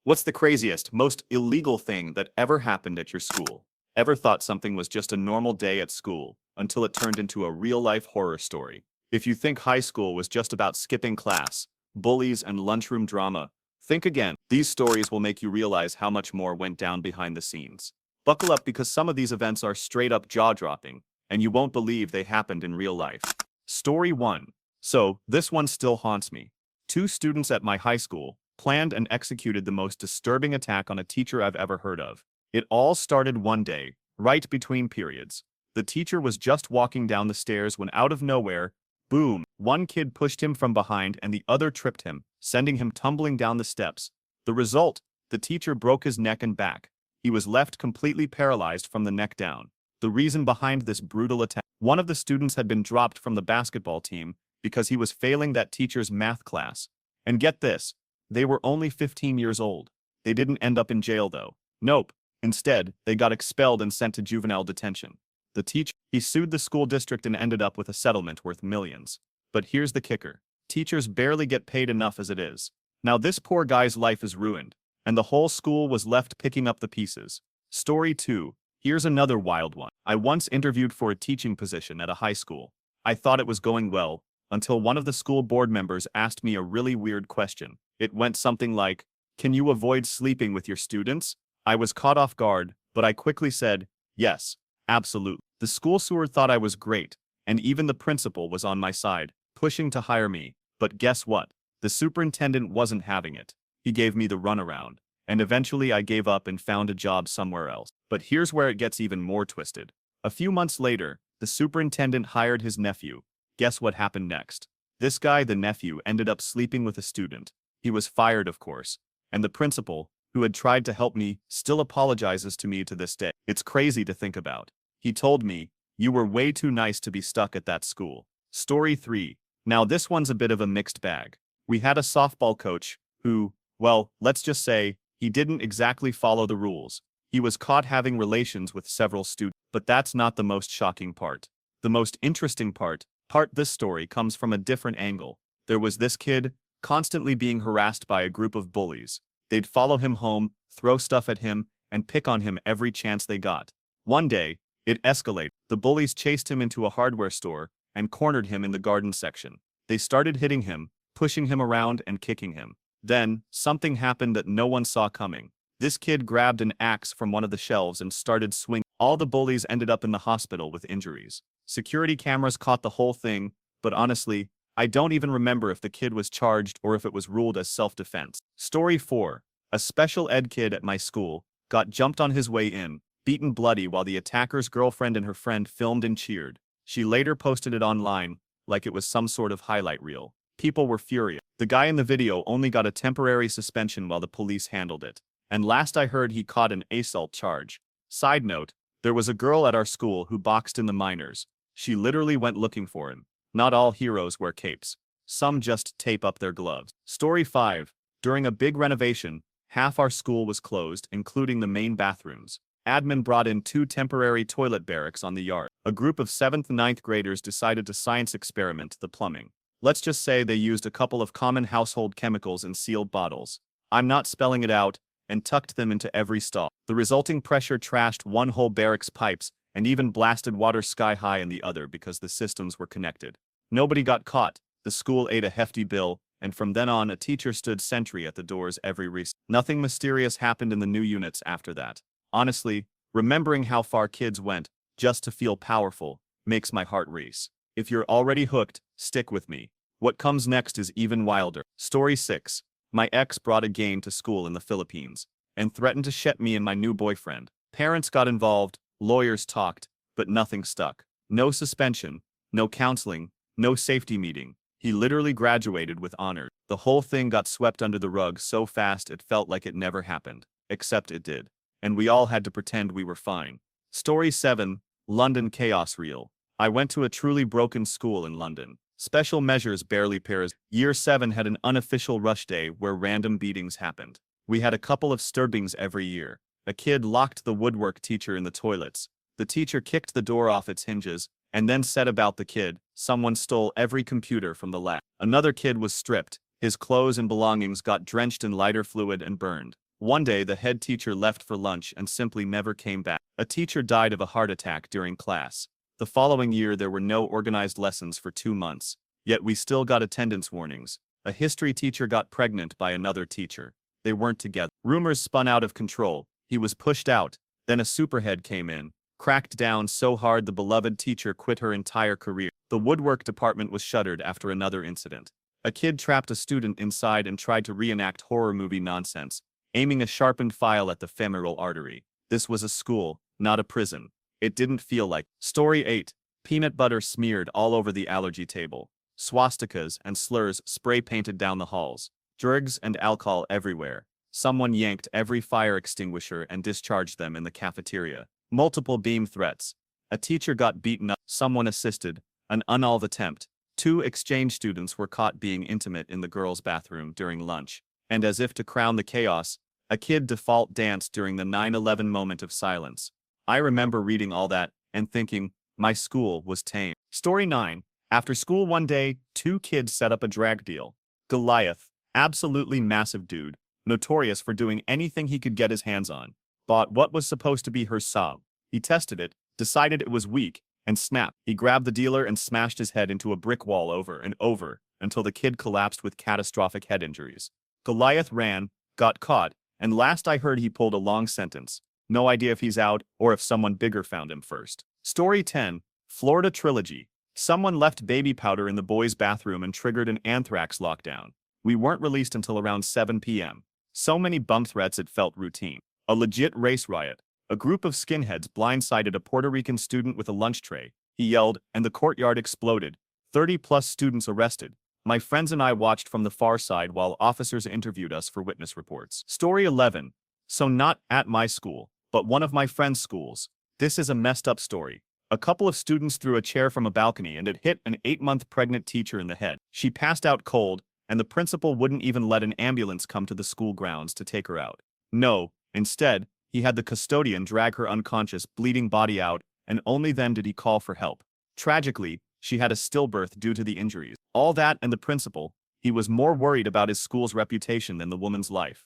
What's the craziest, most illegal thing that ever happened at your school? Ever thought something was just a normal day at school until it turned into a real-life horror story? If you think high school was just about skipping class, bullies, and lunchroom drama, think again. These stories will make you realize how much more went down behind the scenes. Buckle up because some of these events are straight-up jaw-dropping, and you won't believe they happened in real life. Story 1. So, this one still haunts me. Two students at my high school planned and executed the most disturbing attack on a teacher I've ever heard of. It all started one day, right between periods. The teacher was just walking down the stairs when out of nowhere, boom, one kid pushed him from behind and the other tripped him, sending him tumbling down the steps. The result, the teacher broke his neck and back. He was left completely paralyzed from the neck down. The reason behind this brutal attack: one of the students had been dropped from the basketball team because he was failing that teacher's math class. And get this, they were only 15 years old. They didn't end up in jail though. Nope. Instead, they got expelled and sent to juvenile detention. The teacher, he sued the school district and ended up with a settlement worth millions. But here's the kicker. Teachers barely get paid enough as it is. Now this poor guy's life is ruined, and the whole school was left picking up the pieces. Story 2. Here's another wild one. I once interviewed for a teaching position at a high school. I thought it was going well, until one of the school board members asked me a really weird question. It went something like, "Can you avoid sleeping with your students?" I was caught off guard, but I quickly said, "Yes, absolutely." The school steward thought I was great, and even the principal was on my side, pushing to hire me. But guess what? The superintendent wasn't having it. He gave me the runaround, and eventually I gave up and found a job somewhere else. But here's where it gets even more twisted. A few months later, the superintendent hired his nephew. Guess what happened next? This guy, the nephew, ended up sleeping with a student. He was fired, of course, and the principal, who had tried to help me, still apologizes to me to this day. It's crazy to think about. He told me, "You were way too nice to be stuck at that school." Story 3. Now this one's a bit of a mixed bag. We had a softball coach who, well, let's just say, he didn't exactly follow the rules. He was caught having relations with several students. But that's not the most shocking part. The most interesting part this story comes from a different angle. There was this kid, constantly being harassed by a group of bullies. They'd follow him home, throw stuff at him, and pick on him every chance they got. One day, it escalated. The bullies chased him into a hardware store and cornered him in the garden section. They started hitting him, pushing him around and kicking him. Then, something happened that no one saw coming. This kid grabbed an axe from one of the shelves and started swinging. All the bullies ended up in the hospital with injuries. Security cameras caught the whole thing, but honestly, I don't even remember if the kid was charged or if it was ruled as self-defense. Story 4. A special ed kid at my school got jumped on his way in, beaten bloody while the attacker's girlfriend and her friend filmed and cheered. She later posted it online, like it was some sort of highlight reel. People were furious. The guy in the video only got a temporary suspension while the police handled it. And last I heard, he caught an assault charge. Side note, there was a girl at our school who boxed in the minors. She literally went looking for him. Not all heroes wear capes. Some just tape up their gloves. Story 5. During a big renovation, half our school was closed, including the main bathrooms. Admin brought in 2 temporary toilet barracks on the yard. A group of 7th and 9th graders decided to science experiment the plumbing. Let's just say they used a couple of common household chemicals in sealed bottles. I'm not spelling it out, and tucked them into every stall. The resulting pressure trashed one whole barracks pipes and even blasted water sky high in the other because the systems were connected. Nobody got caught, the school ate a hefty bill, and from then on a teacher stood sentry at the doors every recess. Nothing mysterious happened in the new units after that. Honestly, remembering how far kids went, just to feel powerful, makes my heart race. If you're already hooked, stick with me. What comes next is even wilder. Story 6. My ex brought a game to school in the Philippines, and threatened to ship me and my new boyfriend. Parents got involved, lawyers talked, but nothing stuck. No suspension, no counseling, no safety meeting. He literally graduated with honors. The whole thing got swept under the rug so fast it felt like it never happened. Except it did. And we all had to pretend we were fine. Story 7. London chaos reel. I went to a truly broken school in London. Special measures barely pairs. Year 7 had an unofficial rush day where random beatings happened. We had a couple of disturbings every year. A kid locked the woodwork teacher in the toilets. The teacher kicked the door off its hinges, and then said about the kid, "Someone stole every computer from the lab." Another kid was stripped. His clothes and belongings got drenched in lighter fluid and burned. One day the head teacher left for lunch and simply never came back. A teacher died of a heart attack during class. The following year there were no organized lessons for 2 months. Yet we still got attendance warnings. A history teacher got pregnant by another teacher. They weren't together. Rumors spun out of control. He was pushed out. Then a superhead came in, cracked down so hard the beloved teacher quit her entire career. The woodwork department was shuttered after another incident. A kid trapped a student inside and tried to reenact horror movie nonsense, aiming a sharpened file at the femoral artery. This was a school, not a prison. It didn't feel like. Story 8. Peanut butter smeared all over the allergy table. Swastikas and slurs spray painted down the halls. Drugs and alcohol everywhere. Someone yanked every fire extinguisher and discharged them in the cafeteria. Multiple beam threats. A teacher got beaten up. Someone assisted. An unsolved attempt. 2 exchange students were caught being intimate in the girls' bathroom during lunch. And as if to crown the chaos, a kid default danced during the 9/11 moment of silence. I remember reading all that and thinking, my school was tame. Story 9. After school one day, 2 kids set up a drag deal. Goliath, absolutely massive dude, notorious for doing anything he could get his hands on, bought what was supposed to be her sob. He tested it, decided it was weak, and snapped. He grabbed the dealer and smashed his head into a brick wall over and over until the kid collapsed with catastrophic head injuries. Goliath ran, got caught, and last I heard he pulled a long sentence. No idea if he's out or if someone bigger found him first. Story 10. Florida Trilogy. Someone left baby powder in the boys' bathroom and triggered an anthrax lockdown. We weren't released until around 7 p.m. So many bump threats it felt routine. A legit race riot. A group of skinheads blindsided a Puerto Rican student with a lunch tray. He yelled, and the courtyard exploded. 30-plus students arrested. My friends and I watched from the far side while officers interviewed us for witness reports. Story 11. So not at my school, but one of my friend's schools. This is a messed up story. A couple of students threw a chair from a balcony and it hit an 8-month pregnant teacher in the head. She passed out cold, and the principal wouldn't even let an ambulance come to the school grounds to take her out. No, instead, he had the custodian drag her unconscious, bleeding body out, and only then did he call for help. Tragically, she had a stillbirth due to the injuries. All that and the principal, he was more worried about his school's reputation than the woman's life.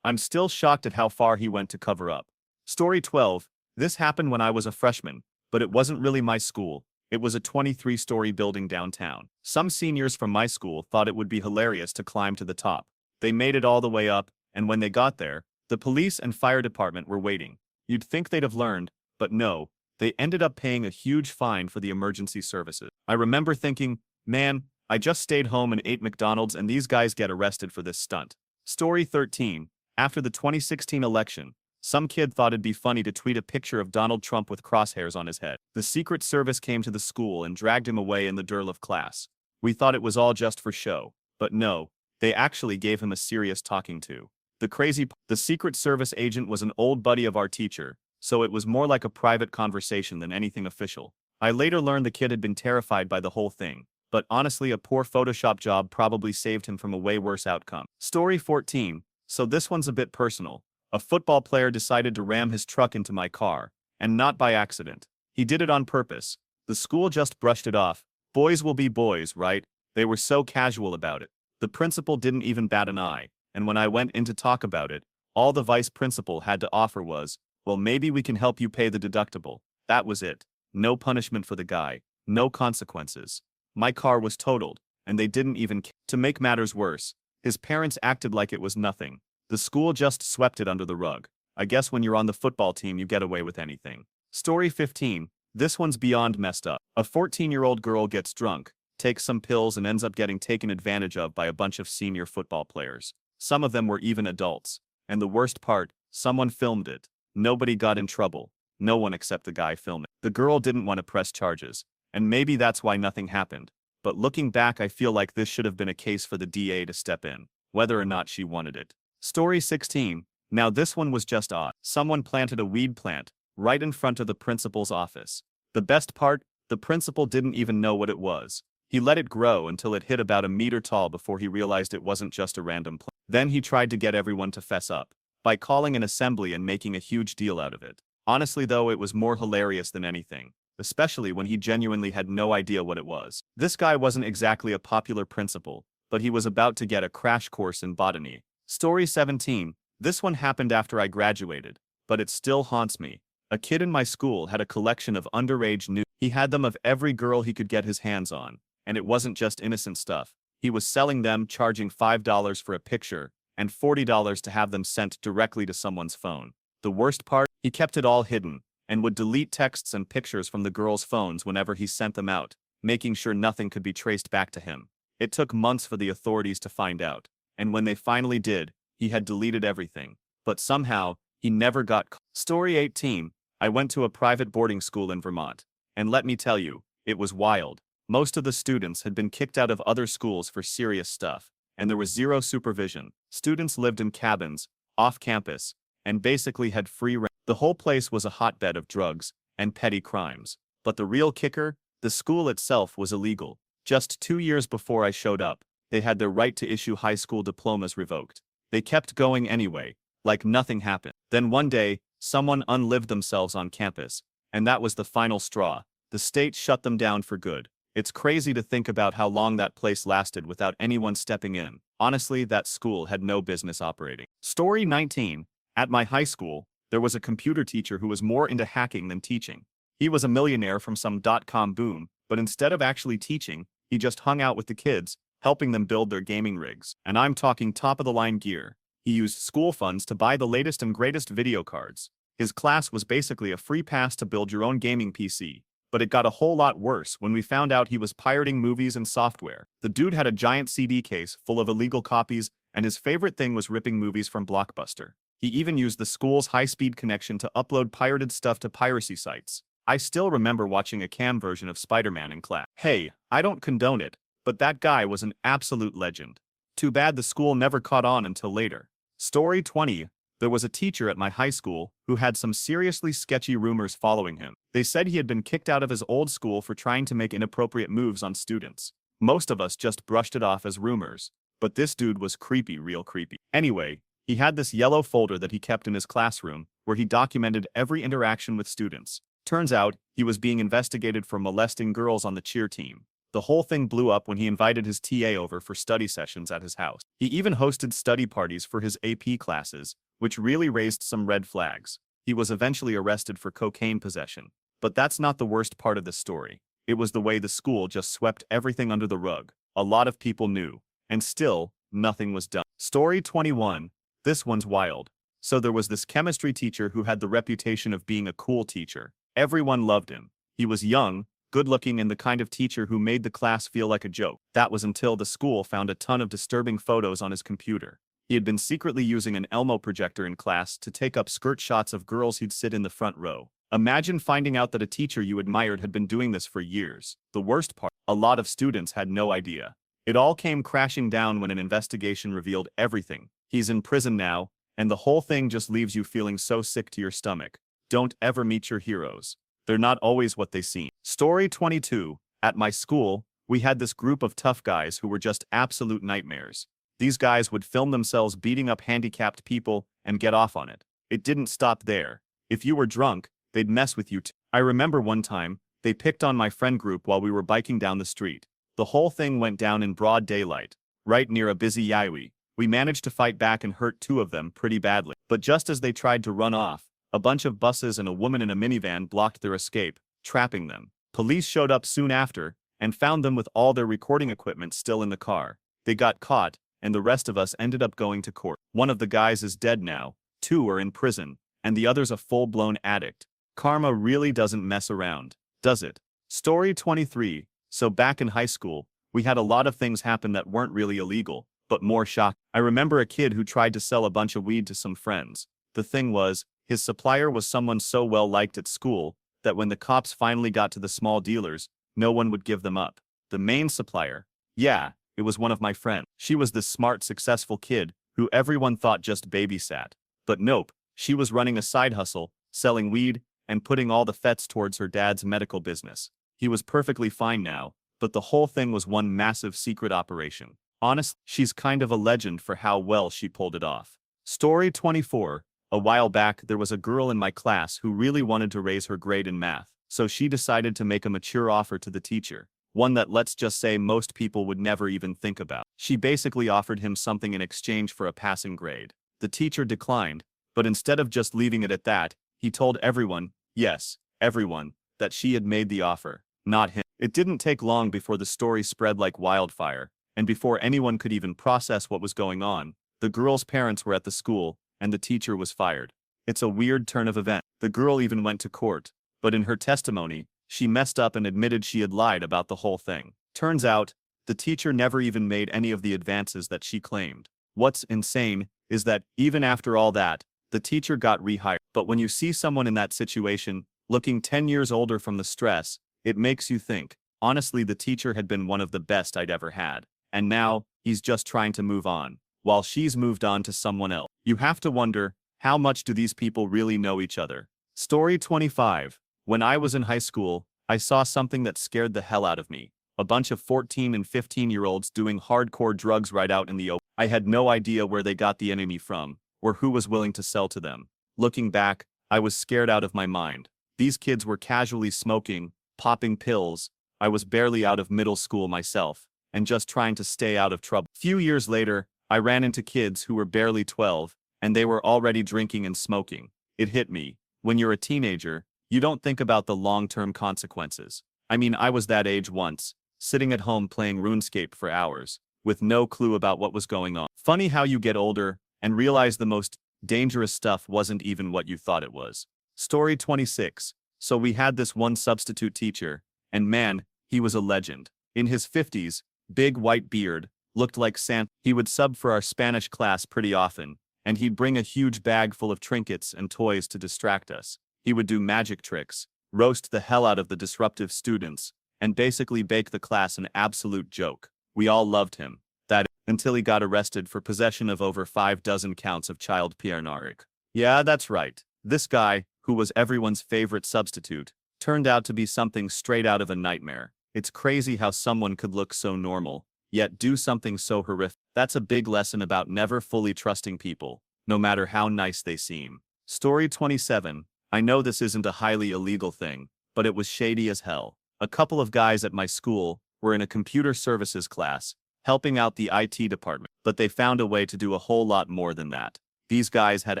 I'm still shocked at how far he went to cover up. Story 12. This happened when I was a freshman, but it wasn't really my school. It was a 23-story building downtown. Some seniors from my school thought it would be hilarious to climb to the top. They made it all the way up, and when they got there, the police and fire department were waiting. You'd think they'd have learned, but no, they ended up paying a huge fine for the emergency services. I remember thinking, man, I just stayed home and ate McDonald's and these guys get arrested for this stunt. Story 13. After the 2016 election, some kid thought it'd be funny to tweet a picture of Donald Trump with crosshairs on his head. The Secret Service came to the school and dragged him away in the dearth of class. We thought it was all just for show, but no, they actually gave him a serious talking to. The Secret Service agent was an old buddy of our teacher, so it was more like a private conversation than anything official. I later learned the kid had been terrified by the whole thing, but honestly a poor Photoshop job probably saved him from a way worse outcome. Story 14. So this one's a bit personal. A football player decided to ram his truck into my car, and not by accident. He did it on purpose. The school just brushed it off. Boys will be boys, right? They were so casual about it. The principal didn't even bat an eye, and when I went in to talk about it, all the vice principal had to offer was, well, maybe we can help you pay the deductible. That was it. No punishment for the guy. No consequences. My car was totaled, and they didn't even care. To make matters worse, his parents acted like it was nothing. The school just swept it under the rug. I guess when you're on the football team you get away with anything. Story 15. This one's beyond messed up. A 14-year-old girl gets drunk, takes some pills and ends up getting taken advantage of by a bunch of senior football players. Some of them were even adults. And the worst part, someone filmed it. Nobody got in trouble. No one except the guy filming. The girl didn't want to press charges. And maybe that's why nothing happened. But looking back I feel like this should have been a case for the DA to step in, whether or not she wanted it. Story 16. Now this one was just odd. Someone planted a weed plant right in front of the principal's office. The best part, the principal didn't even know what it was. He let it grow until it hit about a meter tall before he realized it wasn't just a random plant. Then he tried to get everyone to fess up by calling an assembly and making a huge deal out of it. Honestly though, it was more hilarious than anything, especially when he genuinely had no idea what it was. This guy wasn't exactly a popular principal, but he was about to get a crash course in botany. Story 17. This one happened after I graduated, but it still haunts me. A kid in my school had a collection of underage nudes. He had them of every girl he could get his hands on, and it wasn't just innocent stuff. He was selling them, charging $5 for a picture, and $40 to have them sent directly to someone's phone. The worst part, he kept it all hidden, and would delete texts and pictures from the girls' phones whenever he sent them out, making sure nothing could be traced back to him. It took months for the authorities to find out, and when they finally did, he had deleted everything. But somehow, he never got caught. Story 18. I went to a private boarding school in Vermont, and let me tell you, it was wild. Most of the students had been kicked out of other schools for serious stuff, and there was zero supervision. Students lived in cabins, off campus, and basically had free reign. The whole place was a hotbed of drugs and petty crimes. But the real kicker, the school itself was illegal. Just 2 years before I showed up, they had their right to issue high school diplomas revoked. They kept going anyway, like nothing happened. Then one day, someone unlived themselves on campus, and that was the final straw. The state shut them down for good. It's crazy to think about how long that place lasted without anyone stepping in. Honestly, that school had no business operating. Story 19. At my high school, there was a computer teacher who was more into hacking than teaching. He was a millionaire from some dot-com boom, but instead of actually teaching, he just hung out with the kids, helping them build their gaming rigs. And I'm talking top-of-the-line gear. He used school funds to buy the latest and greatest video cards. His class was basically a free pass to build your own gaming PC. But it got a whole lot worse when we found out he was pirating movies and software. The dude had a giant CD case full of illegal copies, and his favorite thing was ripping movies from Blockbuster. He even used the school's high-speed connection to upload pirated stuff to piracy sites. I still remember watching a cam version of Spider-Man in class. Hey, I don't condone it, but that guy was an absolute legend. Too bad the school never caught on until later. Story 20. There was a teacher at my high school who had some seriously sketchy rumors following him. They said he had been kicked out of his old school for trying to make inappropriate moves on students. Most of us just brushed it off as rumors, but this dude was creepy, real creepy. Anyway, he had this yellow folder that he kept in his classroom where he documented every interaction with students. Turns out, he was being investigated for molesting girls on the cheer team. The whole thing blew up when he invited his TA over for study sessions at his house. He even hosted study parties for his AP classes, which really raised some red flags. He was eventually arrested for cocaine possession. But that's not the worst part of the story. It was the way the school just swept everything under the rug. A lot of people knew, and still, nothing was done. Story 21. This one's wild. So there was this chemistry teacher who had the reputation of being a cool teacher. Everyone loved him. He was young, good-looking, and the kind of teacher who made the class feel like a joke. That was until the school found a ton of disturbing photos on his computer. He had been secretly using an Elmo projector in class to take up skirt shots of girls who'd sit in the front row. Imagine finding out that a teacher you admired had been doing this for years. The worst part, a lot of students had no idea. It all came crashing down when an investigation revealed everything. He's in prison now, and the whole thing just leaves you feeling so sick to your stomach. Don't ever meet your heroes. They're not always what they seem. Story 22. At my school, we had this group of tough guys who were just absolute nightmares. These guys would film themselves beating up handicapped people and get off on it. It didn't stop there. If you were drunk, they'd mess with you too. I remember one time, they picked on my friend group while we were biking down the street. The whole thing went down in broad daylight, right near a busy highway. We managed to fight back and hurt 2 of them pretty badly. But just as they tried to run off, a bunch of buses and a woman in a minivan blocked their escape, trapping them. Police showed up soon after and found them with all their recording equipment still in the car. They got caught, and the rest of us ended up going to court. One of the guys is dead now, 2 are in prison, and the other's a full-blown addict. Karma really doesn't mess around, does it? Story 23. So back in high school, we had a lot of things happen that weren't really illegal, but more shocking. I remember a kid who tried to sell a bunch of weed to some friends. The thing was, his supplier was someone so well liked at school that when the cops finally got to the small dealers, no one would give them up. The main supplier, yeah, it was one of my friends. She was this smart, successful kid who everyone thought just babysat. But nope, she was running a side hustle, selling weed, and putting all the fets towards her dad's medical business. He was perfectly fine now, but the whole thing was one massive secret operation. Honestly, she's kind of a legend for how well she pulled it off. Story 24. A while back, there was a girl in my class who really wanted to raise her grade in math, so she decided to make a mature offer to the teacher. One that, let's just say, most people would never even think about. She basically offered him something in exchange for a passing grade. The teacher declined, but instead of just leaving it at that, he told everyone, yes, everyone, that she had made the offer, not him. It didn't take long before the story spread like wildfire, and before anyone could even process what was going on, the girl's parents were at the school, and the teacher was fired. It's a weird turn of events. The girl even went to court, but in her testimony, she messed up and admitted she had lied about the whole thing. Turns out, the teacher never even made any of the advances that she claimed. What's insane is that, even after all that, the teacher got rehired. But when you see someone in that situation, looking 10 years older from the stress, it makes you think, honestly, the teacher had been one of the best I'd ever had. And now, he's just trying to move on, while she's moved on to someone else. You have to wonder, how much do these people really know each other? Story 25. When I was in high school, I saw something that scared the hell out of me. A bunch of 14 and 15-year-olds doing hardcore drugs right out in the open. I had no idea where they got the enemy from, or who was willing to sell to them. Looking back, I was scared out of my mind. These kids were casually smoking, popping pills. I was barely out of middle school myself, and just trying to stay out of trouble. Few years later, I ran into kids who were barely 12, and they were already drinking and smoking. It hit me. When you're a teenager, you don't think about the long-term consequences. I mean, I was that age once, sitting at home playing RuneScape for hours, with no clue about what was going on. Funny how you get older and realize the most dangerous stuff wasn't even what you thought it was. Story 26. So we had this one substitute teacher, and man, he was a legend. In his 50s, big white beard, looked like Santa. He would sub for our Spanish class pretty often, and he'd bring a huge bag full of trinkets and toys to distract us. He would do magic tricks, roast the hell out of the disruptive students, and basically bake the class an absolute joke. We all loved him. That until he got arrested for possession of over 6 counts of child pornography. Yeah, that's right. This guy, who was everyone's favorite substitute, turned out to be something straight out of a nightmare. It's crazy how someone could look so normal, yet do something so horrific. That's a big lesson about never fully trusting people, no matter how nice they seem. Story 27. I know this isn't a highly illegal thing, but it was shady as hell. A couple of guys at my school were in a computer services class, helping out the IT department, but they found a way to do a whole lot more than that. These guys had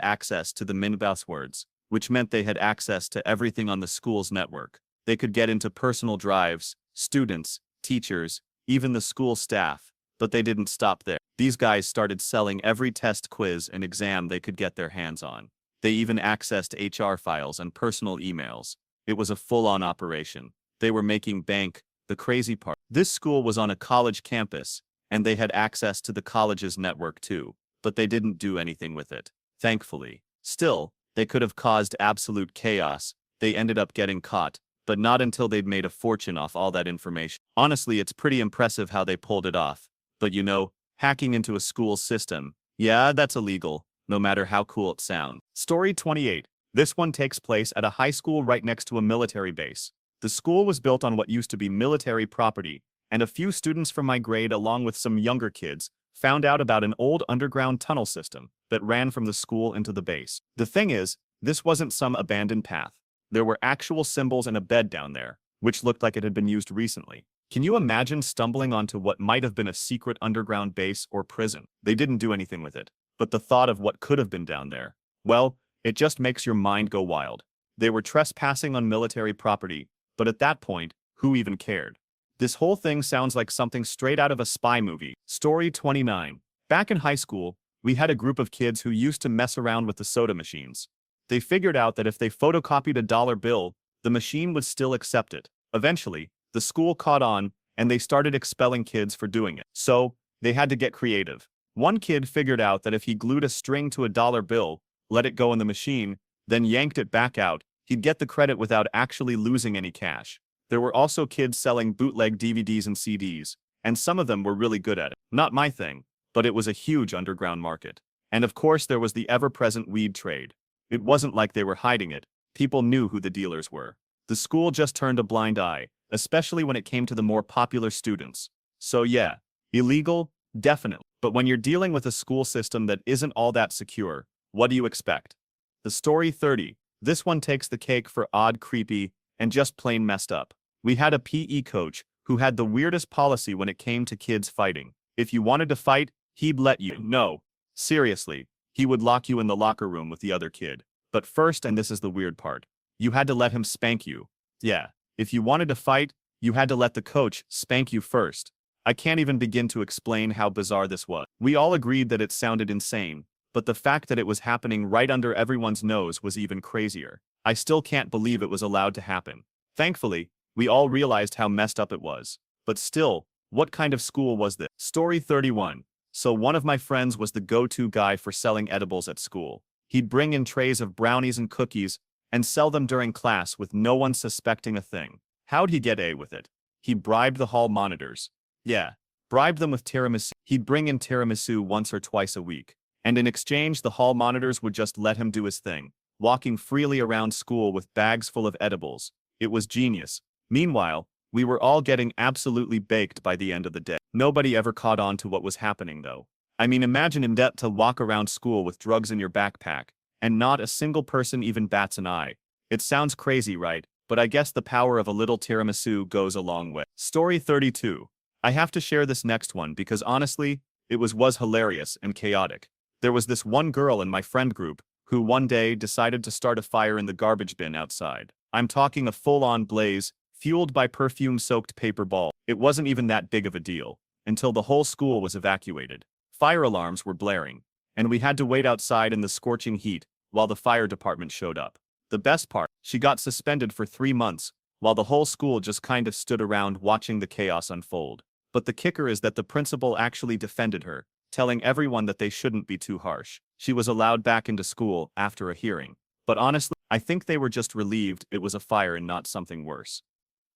access to the min passwords, which meant they had access to everything on the school's network. They could get into personal drives, students, teachers, even the school staff, but they didn't stop there. These guys started selling every test, quiz, and exam they could get their hands on. They even accessed HR files and personal emails. It was a full-on operation. They were making bank. The crazy part, this school was on a college campus, and they had access to the college's network too, but they didn't do anything with it, thankfully. Still, they could have caused absolute chaos. They ended up getting caught, but not until they'd made a fortune off all that information. Honestly, it's pretty impressive how they pulled it off. But you know, hacking into a school system, yeah, that's illegal, no matter how cool it sounds. Story 28. This one takes place at a high school right next to a military base. The school was built on what used to be military property, and a few students from my grade, along with some younger kids, found out about an old underground tunnel system that ran from the school into the base. The thing is, this wasn't some abandoned path. There were actual symbols and a bed down there, which looked like it had been used recently. Can you imagine stumbling onto what might have been a secret underground base or prison? They didn't do anything with it, but the thought of what could have been down there, well, it just makes your mind go wild. They were trespassing on military property, but at that point, who even cared? This whole thing sounds like something straight out of a spy movie. Story 29. Back in high school, we had a group of kids who used to mess around with the soda machines. They figured out that if they photocopied a dollar bill, the machine would still accept it. Eventually, the school caught on, and they started expelling kids for doing it. So, they had to get creative. One kid figured out that if he glued a string to a dollar bill, let it go in the machine, then yanked it back out, he'd get the credit without actually losing any cash. There were also kids selling bootleg DVDs and CDs, and some of them were really good at it. Not my thing, but it was a huge underground market. And of course there was the ever-present weed trade. It wasn't like they were hiding it. People knew who the dealers were. The school just turned a blind eye, especially when it came to the more popular students. So yeah, illegal? Definitely. But when you're dealing with a school system that isn't all that secure, what do you expect? The story 30. This one takes the cake for odd, creepy, and just plain messed up. We had a PE coach who had the weirdest policy when it came to kids fighting. If you wanted to fight, he'd let you. No. Seriously. He would lock you in the locker room with the other kid. But first, and this is the weird part, you had to let him spank you. Yeah, if you wanted to fight, you had to let the coach spank you first. I can't even begin to explain how bizarre this was. We all agreed that it sounded insane, but the fact that it was happening right under everyone's nose was even crazier. I still can't believe it was allowed to happen. Thankfully, we all realized how messed up it was. But still, what kind of school was this? Story 31. So one of my friends was the go-to guy for selling edibles at school. He'd bring in trays of brownies and cookies and sell them during class with no one suspecting a thing. How'd he get away with it? He bribed the hall monitors. Yeah, bribed them with tiramisu. He'd bring in tiramisu once or twice a week. And in exchange, the hall monitors would just let him do his thing, walking freely around school with bags full of edibles. It was genius. Meanwhile, we were all getting absolutely baked by the end of the day. Nobody ever caught on to what was happening, though. I mean, imagine in debt to walk around school with drugs in your backpack, and not a single person even bats an eye. It sounds crazy, right? But I guess the power of a little tiramisu goes a long way. Story 32. I have to share this next one because honestly, it was hilarious and chaotic. There was this one girl in my friend group who one day decided to start a fire in the garbage bin outside. I'm talking a full-on blaze, fueled by perfume-soaked paper ball. It wasn't even that big of a deal, until the whole school was evacuated. Fire alarms were blaring, and we had to wait outside in the scorching heat while the fire department showed up. The best part, she got suspended for 3 months, while the whole school just kind of stood around watching the chaos unfold. But the kicker is that the principal actually defended her, telling everyone that they shouldn't be too harsh. She was allowed back into school after a hearing. But honestly, I think they were just relieved it was a fire and not something worse.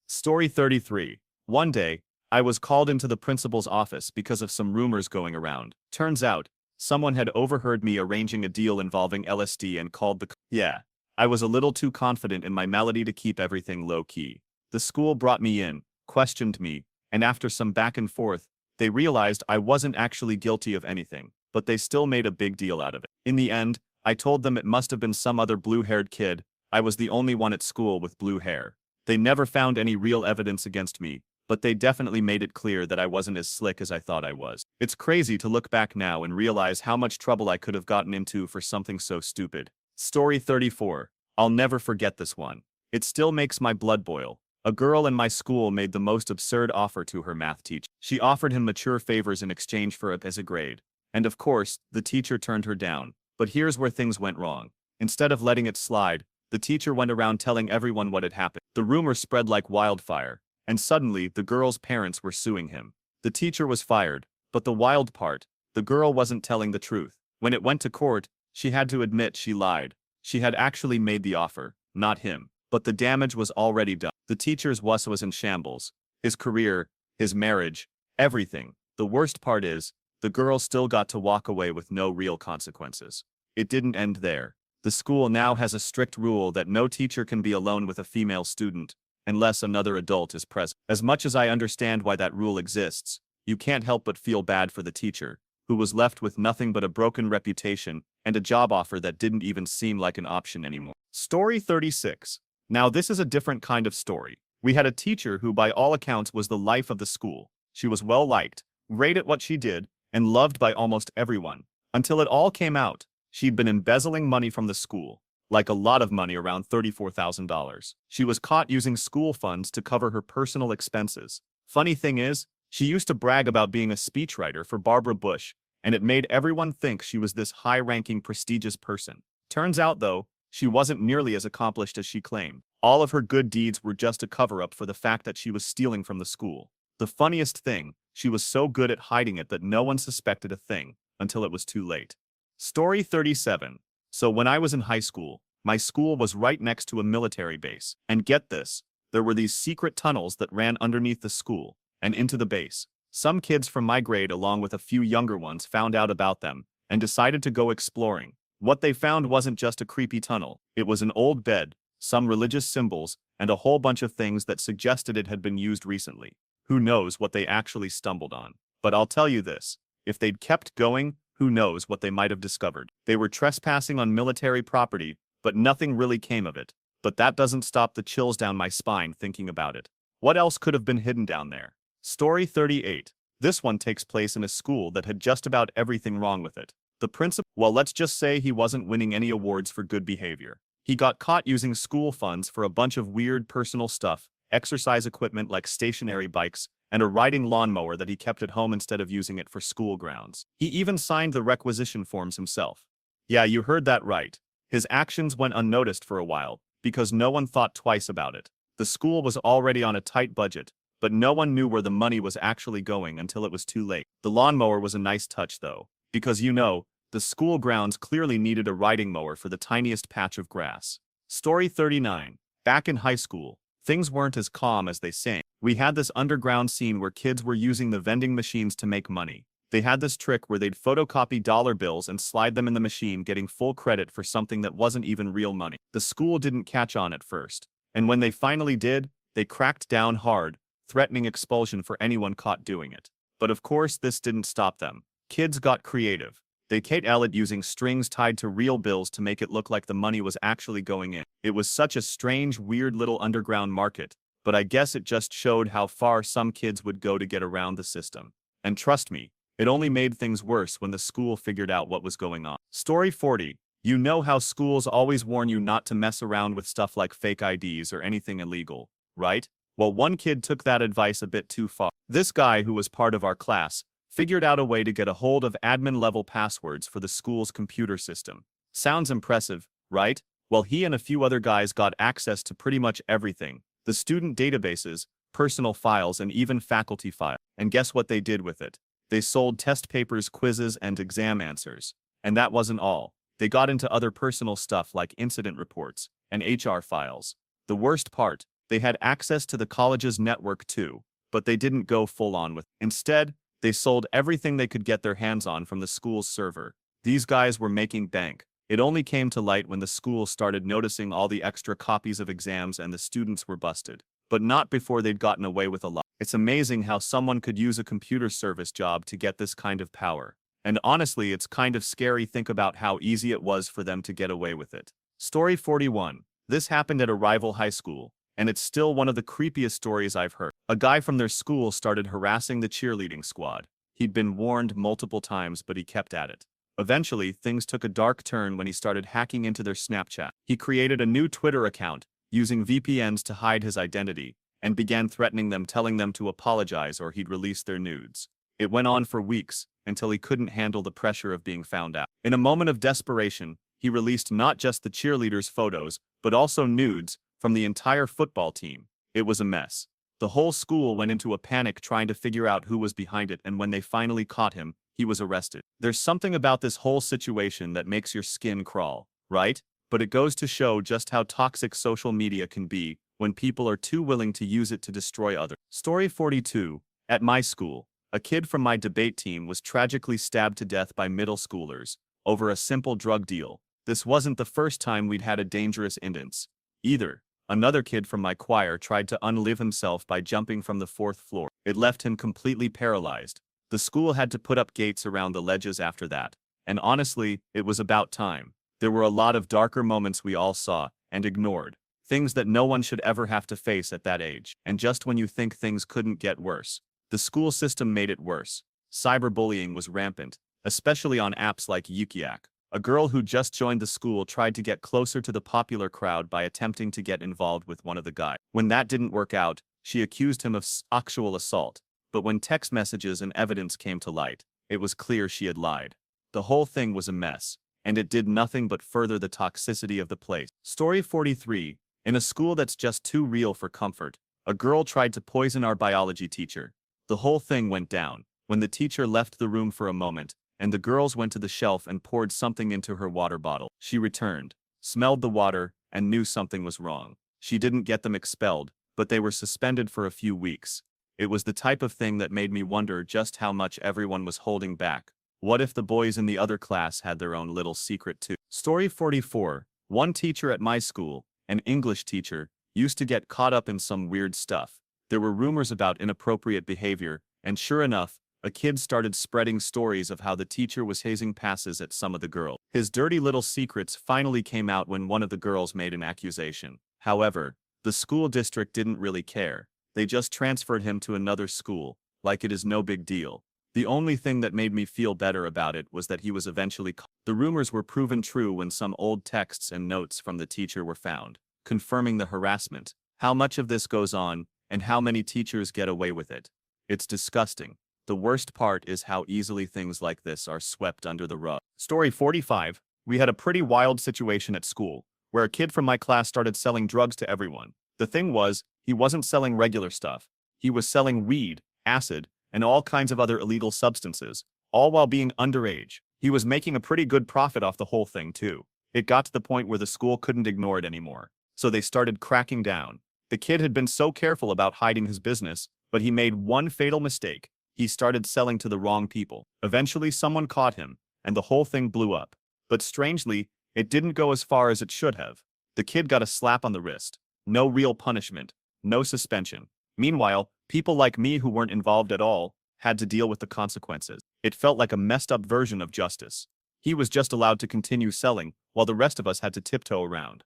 Story 33. One day, I was called into the principal's office because of some rumors going around. Turns out, someone had overheard me arranging a deal involving LSD and called the... Yeah, I was a little too confident in my melody to keep everything low-key. The school brought me in, questioned me, and after some back and forth, they realized I wasn't actually guilty of anything, but they still made a big deal out of it. In the end, I told them it must have been some other blue-haired kid. I was the only one at school with blue hair. They never found any real evidence against me, but they definitely made it clear that I wasn't as slick as I thought I was. It's crazy to look back now and realize how much trouble I could have gotten into for something so stupid. Story 34. I'll never forget this one. It still makes my blood boil. A girl in my school made the most absurd offer to her math teacher. She offered him mature favors in exchange for it as a grade. And of course, the teacher turned her down. But here's where things went wrong. Instead of letting it slide, the teacher went around telling everyone what had happened. The rumor spread like wildfire, and suddenly the girl's parents were suing him. The teacher was fired, but the wild part, the girl wasn't telling the truth. When it went to court, she had to admit she lied. She had actually made the offer, not him. But the damage was already done. The teacher's was in shambles. His career, his marriage, everything. The worst part is, the girl still got to walk away with no real consequences. It didn't end there. The school now has a strict rule that no teacher can be alone with a female student, unless another adult is present. As much as I understand why that rule exists, you can't help but feel bad for the teacher, who was left with nothing but a broken reputation and a job offer that didn't even seem like an option anymore. Story 36. Now this is a different kind of story. We had a teacher who by all accounts was the life of the school. She was well liked, great at what she did, and loved by almost everyone. Until it all came out, she'd been embezzling money from the school. Like a lot of money, around $34,000. She was caught using school funds to cover her personal expenses. Funny thing is, she used to brag about being a speechwriter for Barbara Bush, and it made everyone think she was this high-ranking, prestigious person. Turns out, though, she wasn't nearly as accomplished as she claimed. All of her good deeds were just a cover-up for the fact that she was stealing from the school. The funniest thing, she was so good at hiding it that no one suspected a thing, until it was too late. Story 37. So when I was in high school, my school was right next to a military base. And get this, there were these secret tunnels that ran underneath the school and into the base. Some kids from my grade along with a few younger ones found out about them and decided to go exploring. What they found wasn't just a creepy tunnel. It was an old bed, some religious symbols, and a whole bunch of things that suggested it had been used recently. Who knows what they actually stumbled on? But I'll tell you this, if they'd kept going, who knows what they might have discovered. They were trespassing on military property, but nothing really came of it. But that doesn't stop the chills down my spine thinking about it. What else could have been hidden down there? Story 38. This one takes place in a school that had just about everything wrong with it. The principal, well, let's just say he wasn't winning any awards for good behavior. He got caught using school funds for a bunch of weird personal stuff, exercise equipment like stationary bikes, and a riding lawnmower that he kept at home instead of using it for school grounds. He even signed the requisition forms himself. Yeah, you heard that right. His actions went unnoticed for a while, because no one thought twice about it. The school was already on a tight budget, but no one knew where the money was actually going until it was too late. The lawnmower was a nice touch though, because the school grounds clearly needed a riding mower for the tiniest patch of grass. Story 39. Back in high school, things weren't as calm as they seem. We had this underground scene where kids were using the vending machines to make money. They had this trick where they'd photocopy dollar bills and slide them in the machine, getting full credit for something that wasn't even real money. The school didn't catch on at first, and when they finally did, they cracked down hard, threatening expulsion for anyone caught doing it. But of course, this didn't stop them. Kids got creative. They Kate using strings tied to real bills to make it look like the money was actually going in. It was such a strange, weird little underground market, but I guess it just showed how far some kids would go to get around the system. And trust me, it only made things worse when the school figured out what was going on. Story 40. You know how schools always warn you not to mess around with stuff like fake IDs or anything illegal, right? Well, one kid took that advice a bit too far. This guy, who was part of our class, figured out a way to get a hold of admin-level passwords for the school's computer system. Sounds impressive, right? Well, he and a few other guys got access to pretty much everything. The student databases, personal files, and even faculty files. And guess what they did with it? They sold test papers, quizzes, and exam answers. And that wasn't all. They got into other personal stuff like incident reports and HR files. The worst part, they had access to the college's network too, but they didn't go full on with it. Instead, they sold everything they could get their hands on from the school's server. These guys were making bank. It only came to light when the school started noticing all the extra copies of exams and the students were busted. But not before they'd gotten away with a lot. It's amazing how someone could use a computer service job to get this kind of power. And honestly, it's kind of scary to think about how easy it was for them to get away with it. Story 41. This happened at a rival high school, and it's still one of the creepiest stories I've heard. A guy from their school started harassing the cheerleading squad. He'd been warned multiple times, but he kept at it. Eventually, things took a dark turn when he started hacking into their Snapchat. He created a new Twitter account, using VPNs to hide his identity, and began threatening them, telling them to apologize or he'd release their nudes. It went on for weeks, until he couldn't handle the pressure of being found out. In a moment of desperation, he released not just the cheerleaders' photos, but also nudes from the entire football team. It was a mess. The whole school went into a panic trying to figure out who was behind it, and when they finally caught him, he was arrested. There's something about this whole situation that makes your skin crawl, right? But it goes to show just how toxic social media can be when people are too willing to use it to destroy others. Story 42. At my school, a kid from my debate team was tragically stabbed to death by middle schoolers over a simple drug deal. This wasn't the first time we'd had a dangerous incident either. Another kid from my choir tried to unlive himself by jumping from the 4th floor. It left him completely paralyzed. The school had to put up gates around the ledges after that, and honestly, it was about time. There were a lot of darker moments we all saw and ignored, things that no one should ever have to face at that age. And just when you think things couldn't get worse, the school system made it worse. Cyberbullying was rampant, especially on apps like Yukiak. A girl who just joined the school tried to get closer to the popular crowd by attempting to get involved with one of the guys. When that didn't work out, she accused him of sexual assault. But when text messages and evidence came to light, it was clear she had lied. The whole thing was a mess, and it did nothing but further the toxicity of the place. Story 43. In a school that's just too real for comfort, a girl tried to poison our biology teacher. The whole thing went down when the teacher left the room for a moment, and the girls went to the shelf and poured something into her water bottle. She returned, smelled the water, and knew something was wrong. She didn't get them expelled, but they were suspended for a few weeks. It was the type of thing that made me wonder just how much everyone was holding back. What if the boys in the other class had their own little secret too? Story 44. One teacher at my school, an English teacher, used to get caught up in some weird stuff. There were rumors about inappropriate behavior, and sure enough, a kid started spreading stories of how the teacher was hazing passes at some of the girls. His dirty little secrets finally came out when one of the girls made an accusation. However, the school district didn't really care. They just transferred him to another school, like it is no big deal. The only thing that made me feel better about it was that he was eventually caught. The rumors were proven true when some old texts and notes from the teacher were found, confirming the harassment. How much of this goes on, and how many teachers get away with it? It's disgusting. The worst part is how easily things like this are swept under the rug. Story 45. We had a pretty wild situation at school, where a kid from my class started selling drugs to everyone. The thing was, he wasn't selling regular stuff. He was selling weed, acid, and all kinds of other illegal substances, all while being underage. He was making a pretty good profit off the whole thing too. It got to the point where the school couldn't ignore it anymore, so they started cracking down. The kid had been so careful about hiding his business, but he made one fatal mistake. He started selling to the wrong people. Eventually someone caught him, and the whole thing blew up. But strangely, it didn't go as far as it should have. The kid got a slap on the wrist. No real punishment. No suspension. Meanwhile, people like me who weren't involved at all had to deal with the consequences. It felt like a messed up version of justice. He was just allowed to continue selling, while the rest of us had to tiptoe around.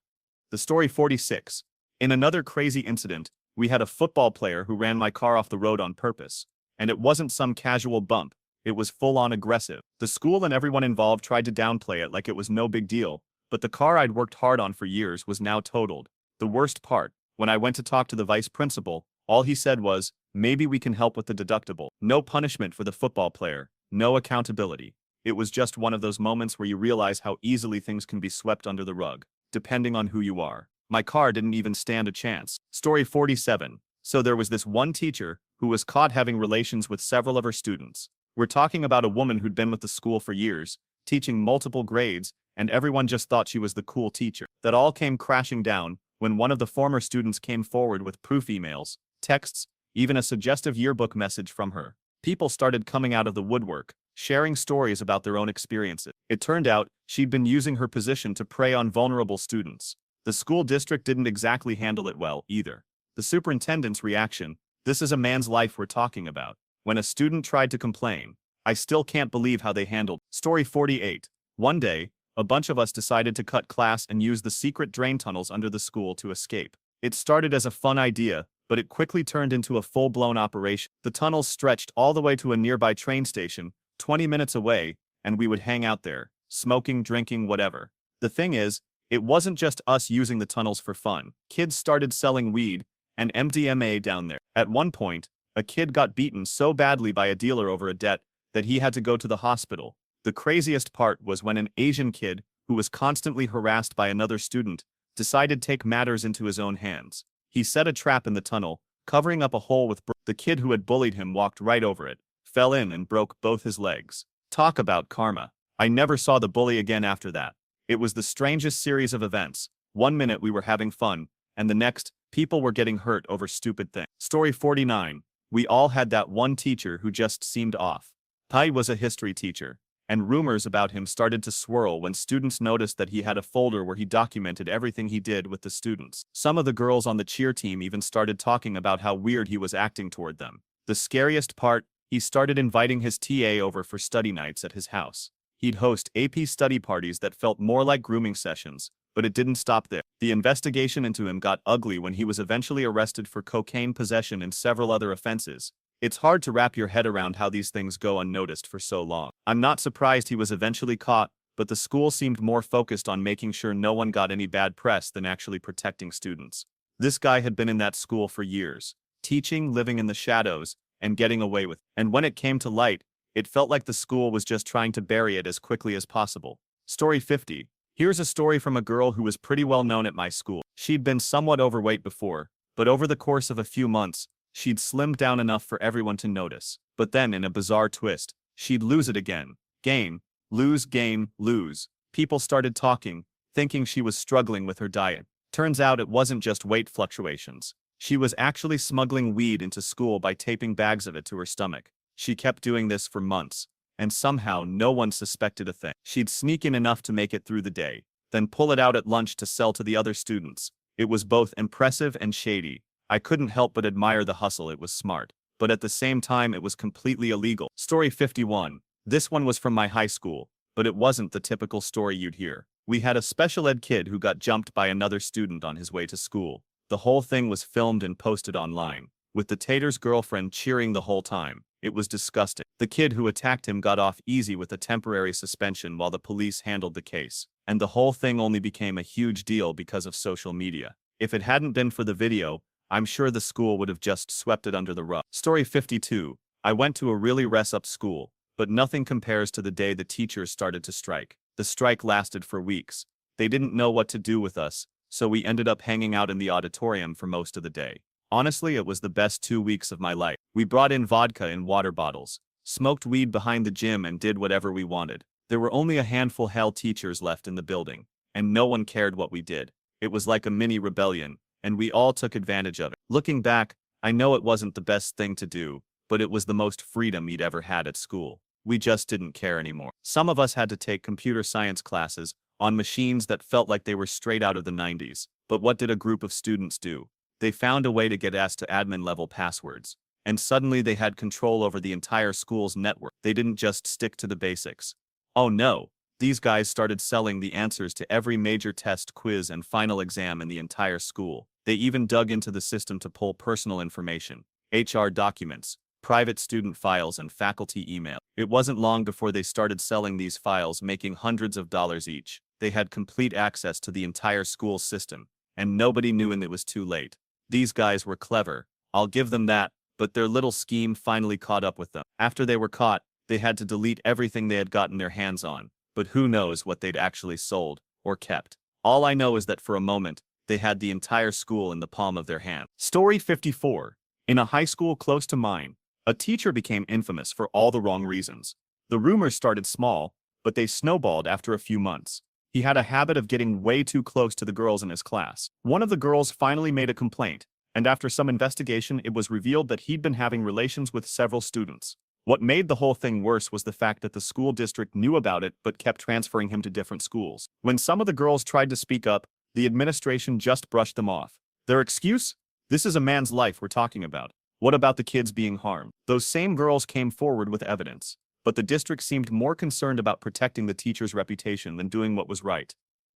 The story 46. In another crazy incident, we had a football player who ran my car off the road on purpose. And it wasn't some casual bump. It was full-on aggressive. The school and everyone involved tried to downplay it like it was no big deal, but the car I'd worked hard on for years was now totaled. The worst part, when I went to talk to the vice principal, all he said was, "Maybe we can help with the deductible." No punishment for the football player, no accountability. It was just one of those moments where you realize how easily things can be swept under the rug, depending on who you are. My car didn't even stand a chance. Story 47. So there was this one teacher who was caught having relations with several of her students. We're talking about a woman who'd been with the school for years, teaching multiple grades, and everyone just thought she was the cool teacher. That all came crashing down when one of the former students came forward with proof emails, texts, even a suggestive yearbook message from her. People started coming out of the woodwork, sharing stories about their own experiences. It turned out she'd been using her position to prey on vulnerable students. The school district didn't exactly handle it well, either. The superintendent's reaction: "This is a man's life we're talking about." When a student tried to complain, "I still can't believe how they handled." Story 48. One day, a bunch of us decided to cut class and use the secret drain tunnels under the school to escape. It started as a fun idea, but it quickly turned into a full-blown operation. The tunnels stretched all the way to a nearby train station, 20 minutes away, and we would hang out there, smoking, drinking, whatever. The thing is, it wasn't just us using the tunnels for fun. Kids started selling weed and MDMA down there. At one point, a kid got beaten so badly by a dealer over a debt that he had to go to the hospital. The craziest part was when an Asian kid, who was constantly harassed by another student, decided to take matters into his own hands. He set a trap in the tunnel, covering up a hole with the kid who had bullied him walked right over it, fell in and broke both his legs. Talk about karma. I never saw the bully again after that. It was the strangest series of events. One minute we were having fun, and the next, people were getting hurt over stupid things. Story 49. We all had that one teacher who just seemed off. Pai was a history teacher, and rumors about him started to swirl when students noticed that he had a folder where he documented everything he did with the students. Some of the girls on the cheer team even started talking about how weird he was acting toward them. The scariest part, he started inviting his TA over for study nights at his house. He'd host AP study parties that felt more like grooming sessions, but it didn't stop there. The investigation into him got ugly when he was eventually arrested for cocaine possession and several other offenses. It's hard to wrap your head around how these things go unnoticed for so long. I'm not surprised he was eventually caught, but the school seemed more focused on making sure no one got any bad press than actually protecting students. This guy had been in that school for years, teaching, living in the shadows, and getting away with it. And when it came to light, it felt like the school was just trying to bury it as quickly as possible. Story 50. Here's a story from a girl who was pretty well known at my school. She'd been somewhat overweight before, but over the course of a few months, she'd slimmed down enough for everyone to notice. But then, in a bizarre twist, she'd lose it again. Gain, lose, gain, lose. People started talking, thinking she was struggling with her diet. Turns out it wasn't just weight fluctuations. She was actually smuggling weed into school by taping bags of it to her stomach. She kept doing this for months, and somehow no one suspected a thing. She'd sneak in enough to make it through the day, then pull it out at lunch to sell to the other students. It was both impressive and shady. I couldn't help but admire the hustle. It was smart, but at the same time it was completely illegal. Story 51. This one was from my high school, but it wasn't the typical story you'd hear. We had a special ed kid who got jumped by another student on his way to school. The whole thing was filmed and posted online, with the tater's girlfriend cheering the whole time. It was disgusting. The kid who attacked him got off easy with a temporary suspension while the police handled the case. And the whole thing only became a huge deal because of social media. If it hadn't been for the video, I'm sure the school would have just swept it under the rug. Story 52. I went to a really up school, but nothing compares to the day the teachers started to strike. The strike lasted for weeks. They didn't know what to do with us, so we ended up hanging out in the auditorium for most of the day. Honestly, it was the best 2 weeks of my life. We brought in vodka in water bottles, smoked weed behind the gym and did whatever we wanted. There were only a handful hell teachers left in the building, and no one cared what we did. It was like a mini rebellion, and we all took advantage of it. Looking back, I know it wasn't the best thing to do, but it was the most freedom we'd ever had at school. We just didn't care anymore. Some of us had to take computer science classes on machines that felt like they were straight out of the 90s. But what did a group of students do? They found a way to get us to admin-level passwords. And suddenly they had control over the entire school's network. They didn't just stick to the basics. Oh no, these guys started selling the answers to every major test, quiz, and final exam in the entire school. They even dug into the system to pull personal information, HR documents, private student files, and faculty email. It wasn't long before they started selling these files, making hundreds of dollars each. They had complete access to the entire school system, and nobody knew, and it was too late. These guys were clever, I'll give them that, but their little scheme finally caught up with them. After they were caught, they had to delete everything they had gotten their hands on, but who knows what they'd actually sold or kept. All I know is that for a moment, they had the entire school in the palm of their hand. Story 54. In a high school close to mine, a teacher became infamous for all the wrong reasons. The rumors started small, but they snowballed after a few months. He had a habit of getting way too close to the girls in his class. One of the girls finally made a complaint, and after some investigation, it was revealed that he'd been having relations with several students. What made the whole thing worse was the fact that the school district knew about it but kept transferring him to different schools. When some of the girls tried to speak up, the administration just brushed them off. Their excuse? This is a man's life we're talking about. What about the kids being harmed? Those same girls came forward with evidence, but the district seemed more concerned about protecting the teacher's reputation than doing what was right.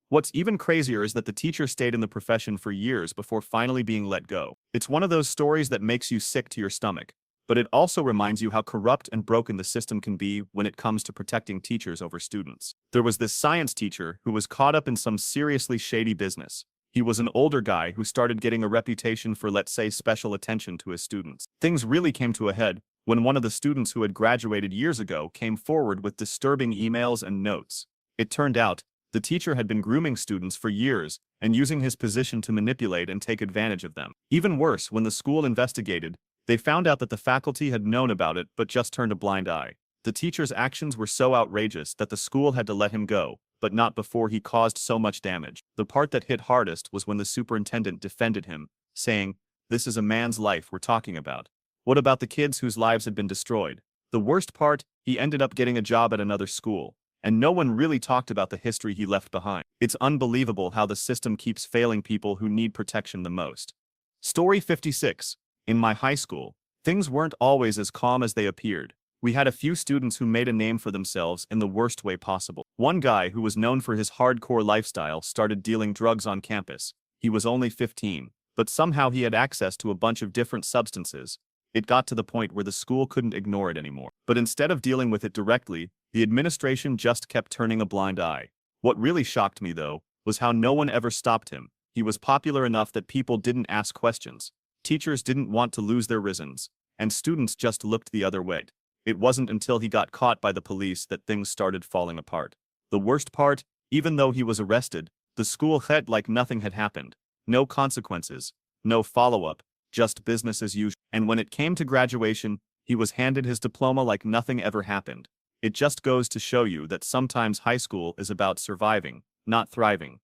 What's even crazier is that the teacher stayed in the profession for years before finally being let go. It's one of those stories that makes you sick to your stomach, but it also reminds you how corrupt and broken the system can be when it comes to protecting teachers over students. There was this science teacher who was caught up in some seriously shady business. He was an older guy who started getting a reputation for, let's say, special attention to his students. Things really came to a head when one of the students who had graduated years ago came forward with disturbing emails and notes. It turned out, the teacher had been grooming students for years and using his position to manipulate and take advantage of them. Even worse, when the school investigated, they found out that the faculty had known about it but just turned a blind eye. The teacher's actions were so outrageous that the school had to let him go, but not before he caused so much damage. The part that hit hardest was when the superintendent defended him, saying, "This is a man's life we're talking about. What about the kids whose lives had been destroyed?" The worst part, he ended up getting a job at another school, and no one really talked about the history he left behind. It's unbelievable how the system keeps failing people who need protection the most. Story 56. In my high school, things weren't always as calm as they appeared. We had a few students who made a name for themselves in the worst way possible. One guy who was known for his hardcore lifestyle started dealing drugs on campus. He was only 15, but somehow he had access to a bunch of different substances. It got to the point where the school couldn't ignore it anymore. But instead of dealing with it directly, the administration just kept turning a blind eye. What really shocked me, though, was how no one ever stopped him. He was popular enough that people didn't ask questions. Teachers didn't want to lose their risings, and students just looked the other way. It wasn't until he got caught by the police that things started falling apart. The worst part, even though he was arrested, the school acted like nothing had happened. No consequences, no follow-up, just business as usual. And when it came to graduation, he was handed his diploma like nothing ever happened. It just goes to show you that sometimes high school is about surviving, not thriving.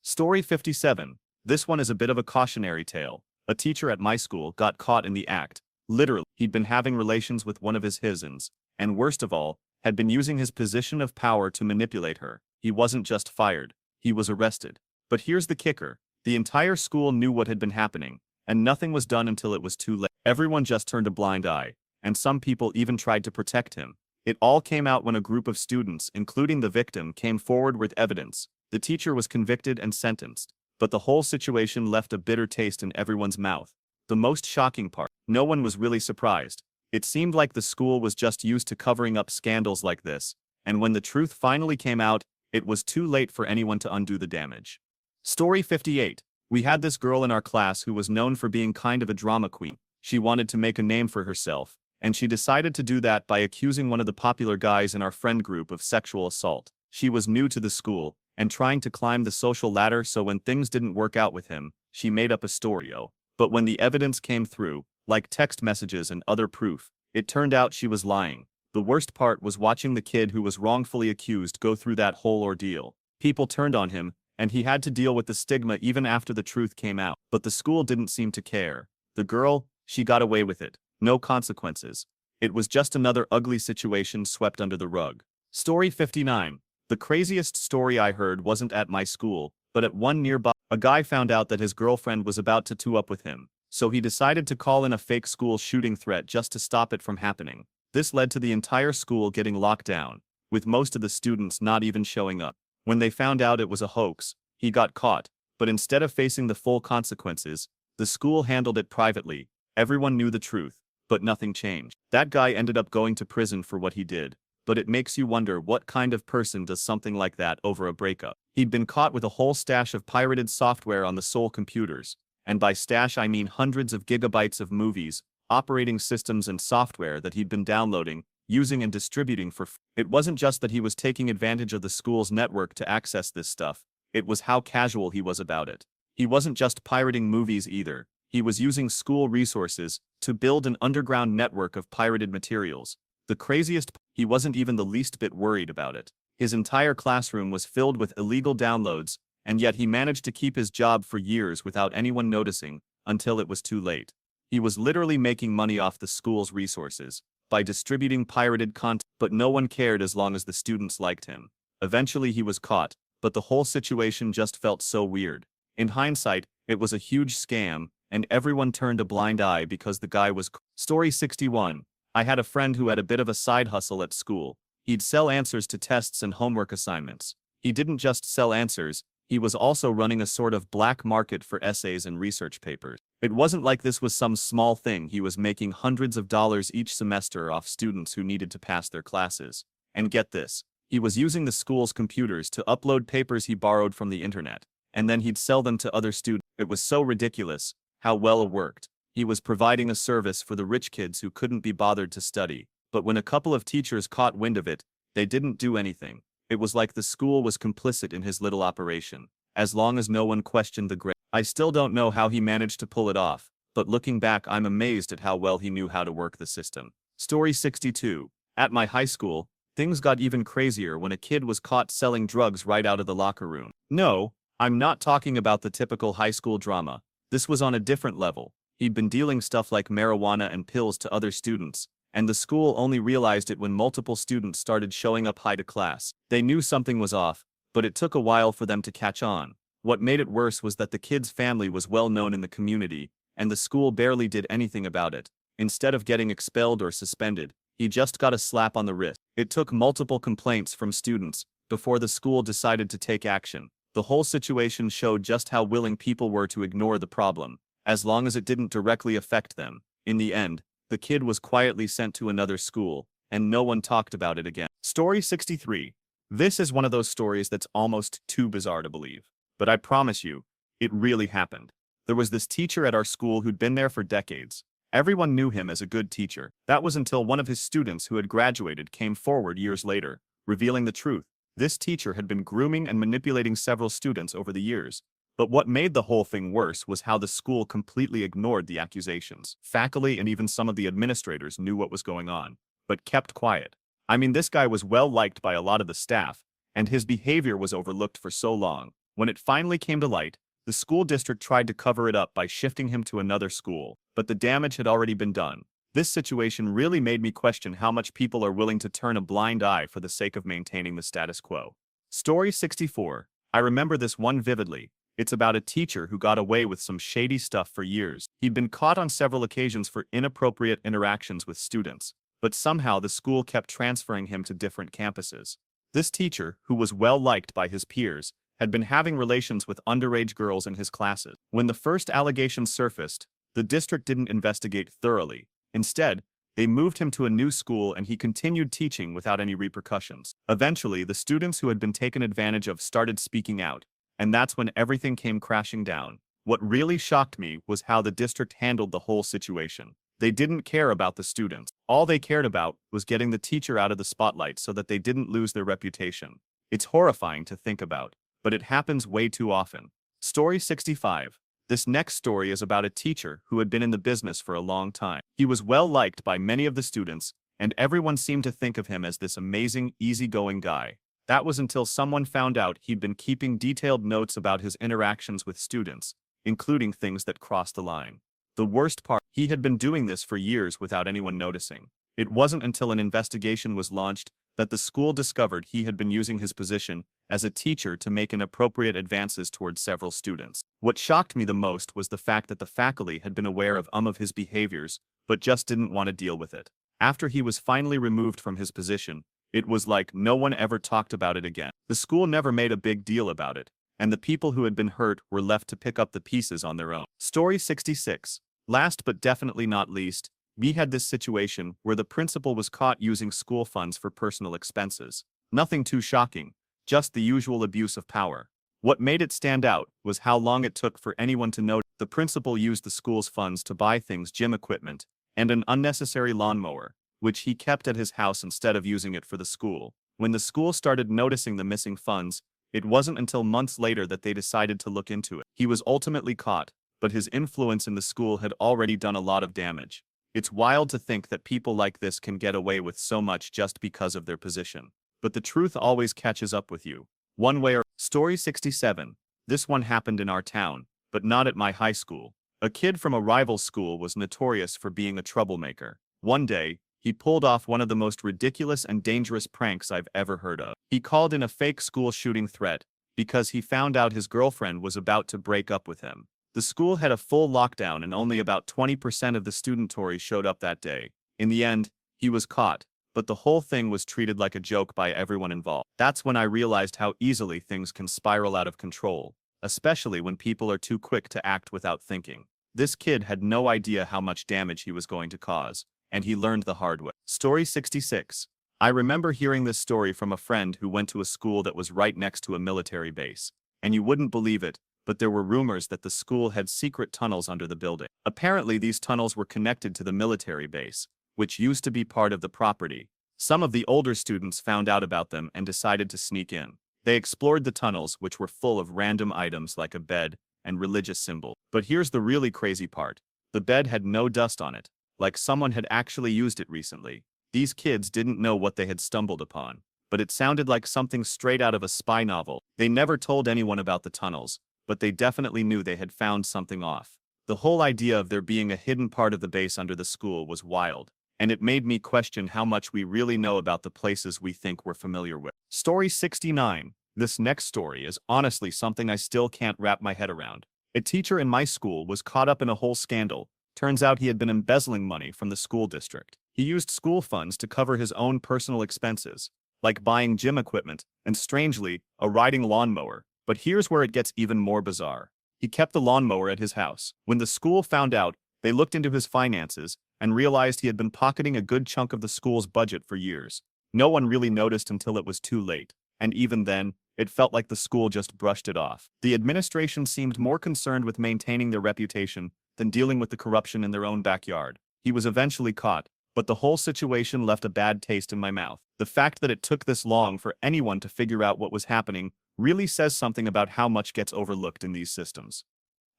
Story 57. This one is a bit of a cautionary tale. A teacher at my school got caught in the act. Literally, he'd been having relations with one of his hisns, and worst of all, had been using his position of power to manipulate her. He wasn't just fired, he was arrested. But here's the kicker. The entire school knew what had been happening, and nothing was done until it was too late. Everyone just turned a blind eye, and some people even tried to protect him. It all came out when a group of students, including the victim, came forward with evidence. The teacher was convicted and sentenced, but the whole situation left a bitter taste in everyone's mouth. The most shocking part, no one was really surprised. It seemed like the school was just used to covering up scandals like this, and when the truth finally came out, it was too late for anyone to undo the damage. Story 58. We had this girl in our class who was known for being kind of a drama queen. She wanted to make a name for herself, and she decided to do that by accusing one of the popular guys in our friend group of sexual assault. She was new to the school, and trying to climb the social ladder, so when things didn't work out with him, she made up a story. But when the evidence came through, like text messages and other proof, it turned out she was lying. The worst part was watching the kid who was wrongfully accused go through that whole ordeal. People turned on him, and he had to deal with the stigma even after the truth came out. But the school didn't seem to care. The girl, she got away with it. No consequences. It was just another ugly situation swept under the rug. Story 59. The craziest story I heard wasn't at my school, but at one nearby. A guy found out that his girlfriend was about to two up with him, so he decided to call in a fake school shooting threat just to stop it from happening. This led to the entire school getting locked down, with most of the students not even showing up. When they found out it was a hoax, he got caught, but instead of facing the full consequences, the school handled it privately. Everyone knew the truth, but nothing changed. That guy ended up going to prison for what he did, but it makes you wonder what kind of person does something like that over a breakup. He'd been caught with a whole stash of pirated software on the Seoul computers, and by stash I mean hundreds of gigabytes of movies, operating systems and software that he'd been downloading, using and distributing for free. It wasn't just that he was taking advantage of the school's network to access this stuff, it was how casual he was about it. He wasn't just pirating movies either, he was using school resources to build an underground network of pirated materials. The craziest, he wasn't even the least bit worried about it. His entire classroom was filled with illegal downloads, and yet he managed to keep his job for years without anyone noticing, until it was too late. He was literally making money off the school's resources by distributing pirated content, but no one cared as long as the students liked him. Eventually he was caught, but the whole situation just felt so weird. In hindsight, it was a huge scam, and everyone turned a blind eye because the guy was. Story 61. I had a friend who had a bit of a side hustle at school. He'd sell answers to tests and homework assignments. He didn't just sell answers, he was also running a sort of black market for essays and research papers. It wasn't like this was some small thing. He was making hundreds of dollars each semester off students who needed to pass their classes. And get this, he was using the school's computers to upload papers he borrowed from the internet, and then he'd sell them to other students. It was so ridiculous how well it worked. He was providing a service for the rich kids who couldn't be bothered to study, but when a couple of teachers caught wind of it, they didn't do anything. It was like the school was complicit in his little operation, as long as no one questioned the grade. I still don't know how he managed to pull it off, but looking back I'm amazed at how well he knew how to work the system. Story 62. At my high school, things got even crazier when a kid was caught selling drugs right out of the locker room. No, I'm not talking about the typical high school drama. This was on a different level. He'd been dealing stuff like marijuana and pills to other students, and the school only realized it when multiple students started showing up high to class. They knew something was off, but it took a while for them to catch on. What made it worse was that the kid's family was well known in the community, and the school barely did anything about it. Instead of getting expelled or suspended, he just got a slap on the wrist. It took multiple complaints from students before the school decided to take action. The whole situation showed just how willing people were to ignore the problem, as long as it didn't directly affect them. In the end, the kid was quietly sent to another school, and no one talked about it again. Story 63. This is one of those stories that's almost too bizarre to believe. But I promise you, it really happened. There was this teacher at our school who'd been there for decades. Everyone knew him as a good teacher. That was until one of his students who had graduated came forward years later, revealing the truth. This teacher had been grooming and manipulating several students over the years. But what made the whole thing worse was how the school completely ignored the accusations. Faculty and even some of the administrators knew what was going on, but kept quiet. I mean, this guy was well liked by a lot of the staff, and his behavior was overlooked for so long. When it finally came to light, the school district tried to cover it up by shifting him to another school, but the damage had already been done. This situation really made me question how much people are willing to turn a blind eye for the sake of maintaining the status quo. Story 64. I remember this one vividly. It's about a teacher who got away with some shady stuff for years. He'd been caught on several occasions for inappropriate interactions with students, but somehow the school kept transferring him to different campuses. This teacher, who was well liked by his peers, had been having relations with underage girls in his classes. When the first allegations surfaced, the district didn't investigate thoroughly. Instead, They moved him to a new school and he continued teaching without any repercussions. Eventually, the students who had been taken advantage of started speaking out, and that's when everything came crashing down. What really shocked me was how the district handled the whole situation. They didn't care about the students. All they cared about was getting the teacher out of the spotlight so that they didn't lose their reputation. It's horrifying to think about, but it happens way too often. Story 65. This next story is about a teacher who had been in the business for a long time. He was well liked by many of the students, and everyone seemed to think of him as this amazing, easygoing guy. That was until someone found out he'd been keeping detailed notes about his interactions with students, including things that crossed the line. The worst part, he had been doing this for years without anyone noticing. It wasn't until an investigation was launched that the school discovered he had been using his position as a teacher to make inappropriate advances towards several students. What shocked me the most was the fact that the faculty had been aware of his behaviors, but just didn't want to deal with it. After he was finally removed from his position, it was like no one ever talked about it again. The school never made a big deal about it, and the people who had been hurt were left to pick up the pieces on their own. Story 66. Last but definitely not least, we had this situation where the principal was caught using school funds for personal expenses. Nothing too shocking, just the usual abuse of power. What made it stand out was how long it took for anyone to notice. The principal used the school's funds to buy things, gym equipment, and an unnecessary lawnmower, which he kept at his house instead of using it for the school. When the school started noticing the missing funds, it wasn't until months later that they decided to look into it. He was ultimately caught, but his influence in the school had already done a lot of damage. It's wild to think that people like this can get away with so much just because of their position. But the truth always catches up with you. One way or Story 67. This one happened in our town, but not at my high school. A kid from a rival school was notorious for being a troublemaker. One day, he pulled off one of the most ridiculous and dangerous pranks I've ever heard of. He called in a fake school shooting threat because he found out his girlfriend was about to break up with him. The school had a full lockdown and only about 20% of the student showed up that day. In the end, he was caught, but the whole thing was treated like a joke by everyone involved. That's when I realized how easily things can spiral out of control, especially when people are too quick to act without thinking. This kid had no idea how much damage he was going to cause, and he learned the hard way. Story 66. I remember hearing this story from a friend who went to a school that was right next to a military base. And you wouldn't believe it, but there were rumors that the school had secret tunnels under the building. Apparently, these tunnels were connected to the military base, which used to be part of the property. Some of the older students found out about them and decided to sneak in. They explored the tunnels, which were full of random items like a bed and religious symbols. But here's the really crazy part. The bed had no dust on it, like someone had actually used it recently. These kids didn't know what they had stumbled upon, but it sounded like something straight out of a spy novel. They never told anyone about the tunnels, but they definitely knew they had found something off. The whole idea of there being a hidden part of the base under the school was wild, and it made me question how much we really know about the places we think we're familiar with. Story 69. This next story is honestly something I still can't wrap my head around. A teacher in my school was caught up in a whole scandal. Turns out he had been embezzling money from the school district. He used school funds to cover his own personal expenses, like buying gym equipment and, strangely, a riding lawnmower. But here's where it gets even more bizarre. He kept the lawnmower at his house. When the school found out, they looked into his finances and realized he had been pocketing a good chunk of the school's budget for years. No one really noticed until it was too late, and even then, it felt like the school just brushed it off. The administration seemed more concerned with maintaining their reputation than dealing with the corruption in their own backyard. He was eventually caught, but the whole situation left a bad taste in my mouth. The fact that it took this long for anyone to figure out what was happening really says something about how much gets overlooked in these systems.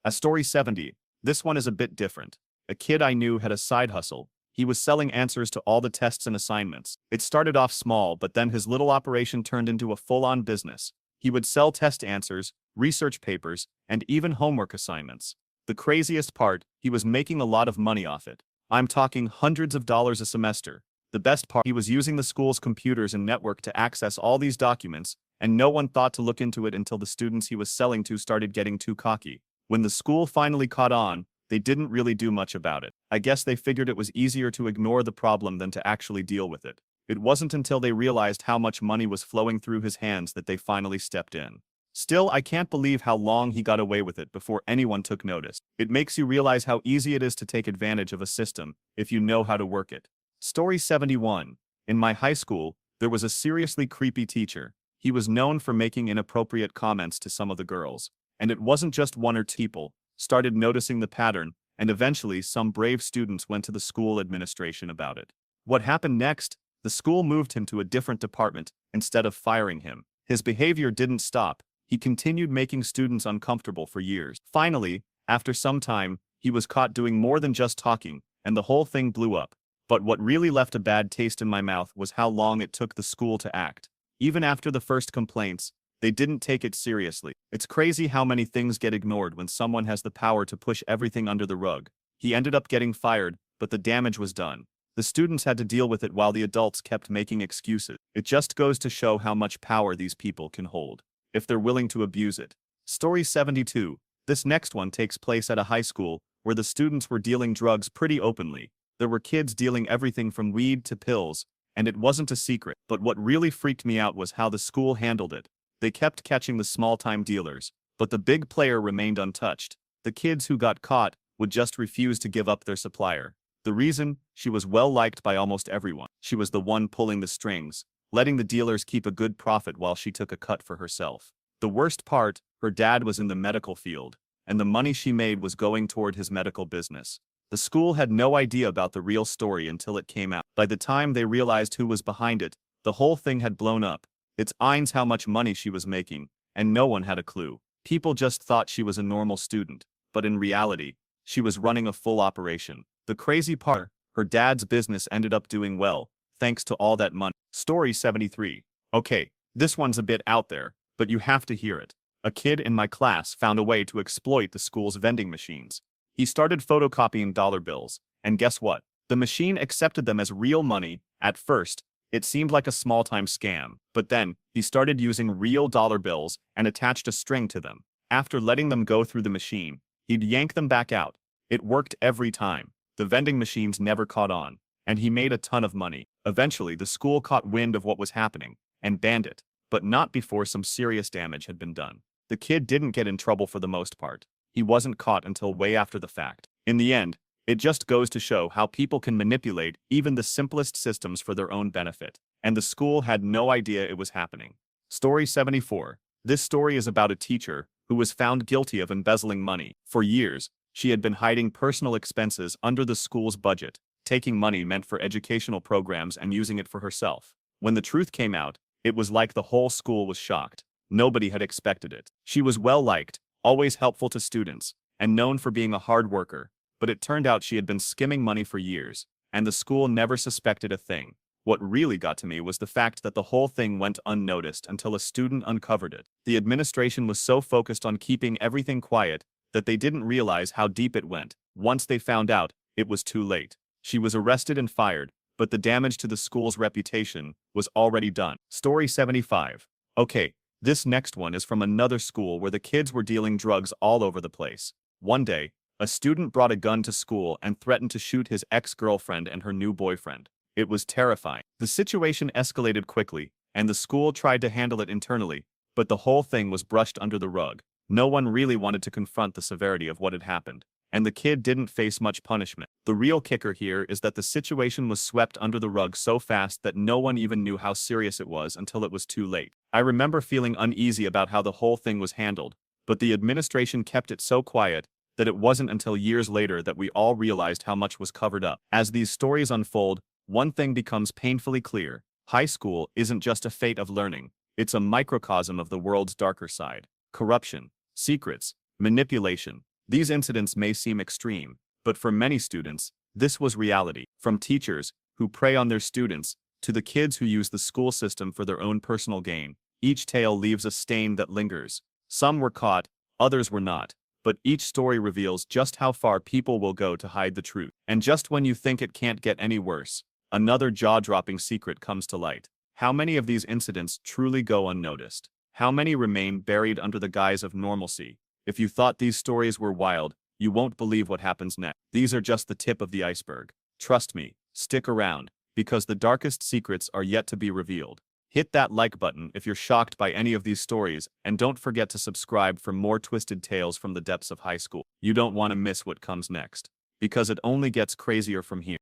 Story 70. This one is a bit different. A kid I knew had a side hustle. He was selling answers to all the tests and assignments. It started off small, but then his little operation turned into a full-on business. He would sell test answers, research papers, and even homework assignments. The craziest part, he was making a lot of money off it. I'm talking hundreds of dollars a semester. The best part, he was using the school's computers and network to access all these documents, and no one thought to look into it until the students he was selling to started getting too cocky. When the school finally caught on, they didn't really do much about it. I guess they figured it was easier to ignore the problem than to actually deal with it. It wasn't until they realized how much money was flowing through his hands that they finally stepped in. Still, I can't believe how long he got away with it before anyone took notice. It makes you realize how easy it is to take advantage of a system if you know how to work it. Story 71. In my high school, there was a seriously creepy teacher. He was known for making inappropriate comments to some of the girls. And it wasn't just one or two people started noticing the pattern, and eventually some brave students went to the school administration about it. What happened next? The school moved him to a different department instead of firing him. His behavior didn't stop. He continued making students uncomfortable for years. Finally, after some time, he was caught doing more than just talking, and the whole thing blew up. But what really left a bad taste in my mouth was how long it took the school to act. Even after the first complaints, they didn't take it seriously. It's crazy how many things get ignored when someone has the power to push everything under the rug. He ended up getting fired, but the damage was done. The students had to deal with it while the adults kept making excuses. It just goes to show how much power these people can hold, if they're willing to abuse it. Story 72. This next one takes place at a high school, where the students were dealing drugs pretty openly. There were kids dealing everything from weed to pills, and it wasn't a secret. But what really freaked me out was how the school handled it. They kept catching the small-time dealers, but the big player remained untouched. The kids who got caught would just refuse to give up their supplier. The reason? She was well liked by almost everyone. She was the one pulling the strings, letting the dealers keep a good profit while she took a cut for herself. The worst part, her dad was in the medical field, and the money she made was going toward his medical business. The school had no idea about the real story until it came out. By the time they realized who was behind it, the whole thing had blown up. It's ins how much money she was making, and no one had a clue. People just thought she was a normal student, but in reality, she was running a full operation. The crazy part, her dad's business ended up doing well, thanks to all that money. Story 73. Okay, this one's a bit out there, but you have to hear it. A kid in my class found a way to exploit the school's vending machines. He started photocopying dollar bills, and guess what? The machine accepted them as real money. At first, it seemed like a small-time scam, but then he started using real dollar bills and attached a string to them. After letting them go through the machine, he'd yank them back out. It worked every time. The vending machines never caught on, and he made a ton of money. Eventually, the school caught wind of what was happening and banned it, but not before some serious damage had been done. The kid didn't get in trouble for the most part. He wasn't caught until way after the fact. In the end, it just goes to show how people can manipulate even the simplest systems for their own benefit, and the school had no idea it was happening. Story 74. This story is about a teacher who was found guilty of embezzling money. For years, she had been hiding personal expenses under the school's budget, taking money meant for educational programs and using it for herself. When the truth came out, it was like the whole school was shocked. Nobody had expected it. She was well liked, always helpful to students, and known for being a hard worker, but it turned out she had been skimming money for years, and the school never suspected a thing. What really got to me was the fact that the whole thing went unnoticed until a student uncovered it. The administration was so focused on keeping everything quiet that they didn't realize how deep it went. Once they found out, it was too late. She was arrested and fired, but the damage to the school's reputation was already done. Story 75. Okay, this next one is from another school where the kids were dealing drugs all over the place. One day, a student brought a gun to school and threatened to shoot his ex-girlfriend and her new boyfriend. It was terrifying. The situation escalated quickly, and the school tried to handle it internally, but the whole thing was brushed under the rug. No one really wanted to confront the severity of what had happened, and the kid didn't face much punishment. The real kicker here is that the situation was swept under the rug so fast that no one even knew how serious it was until it was too late. I remember feeling uneasy about how the whole thing was handled, but the administration kept it so quiet that it wasn't until years later that we all realized how much was covered up. As these stories unfold, one thing becomes painfully clear. High school isn't just a fate of learning, it's a microcosm of the world's darker side. Corruption, secrets, manipulation. These incidents may seem extreme, but for many students, this was reality. From teachers who prey on their students, to the kids who use the school system for their own personal gain, each tale leaves a stain that lingers. Some were caught, others were not, but each story reveals just how far people will go to hide the truth. And just when you think it can't get any worse, another jaw-dropping secret comes to light. How many of these incidents truly go unnoticed? How many remain buried under the guise of normalcy? If you thought these stories were wild, you won't believe what happens next. These are just the tip of the iceberg. Trust me, stick around, because the darkest secrets are yet to be revealed. Hit that like button if you're shocked by any of these stories, and don't forget to subscribe for more twisted tales from the depths of high school. You don't want to miss what comes next, because it only gets crazier from here.